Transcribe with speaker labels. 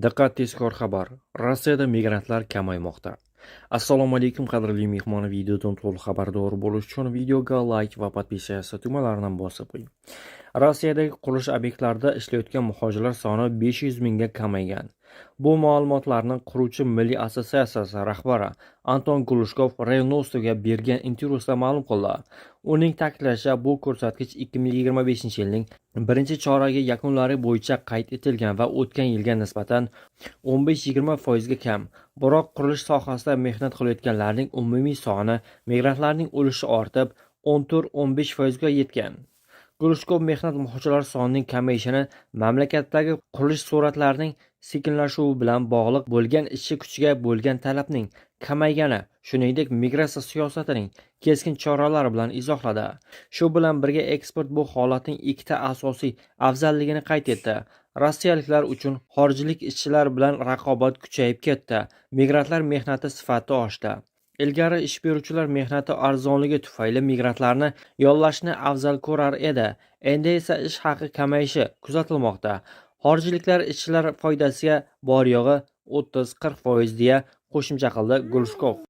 Speaker 1: Diqqat, tezkor xabar. Rossiyada migrantlar kamaymoqda. Assalomu alaykum qadrli mehmon, videodan to'liq xabardor bo'lish uchun videoga like va podpisatsiya tugmalarini bosib qo'ying. Rossiyadagi qurilish obyektlarida ishlayotgan muhojirlar soni 500 mingga kamaygan. Bu ma'lumotlarni quruvchi Milliy assotsiatsiyasi rahbari Anton Glushkov Reunosto'ga bergan intervyusida ma'lum qildi. Uning ta'kidlashicha, bu ko'rsatkich 2025-yilning birinchi choragi yakunlari bo'yicha qayd etilgan va o'tgan yilga nisbatan 15-20% ga kam. Biroq qurilish sohasida mehnat qilayotganlarning umumiy soni migrantlarning ulushi ortib, 14-15% ga yetgan. Glushkov mehnat muhojirlari sonining kamayishini mamlakatdagi qurilish sur'atlarining sekinlashuvi bilan bog'liq bo'lgan ishchi kuchiga bo'lgan talabning kamaygani, shuningdek migratsiya siyosatining keskin choralari bilan izohladi. Shu bilan birga ekspert bu holatning ikkita asosiy afzalligini qayd etdi. Rossiyaliklar uchun xorijlik ishchilar bilan raqobat kuchayib ketdi. Migrantlar mehnati sifati oshdi. Ilgari ish beruvchilar mehnati arzonligi tufayli migrantlarni yollashni afzal ko'rar edi. Endi esa ish haqi kamayishi kuzatilmoqda. Xorijliklar ishchilar foydasiga bor yo'g'i 30-40%, deya qo'shimcha qildi Glushkov.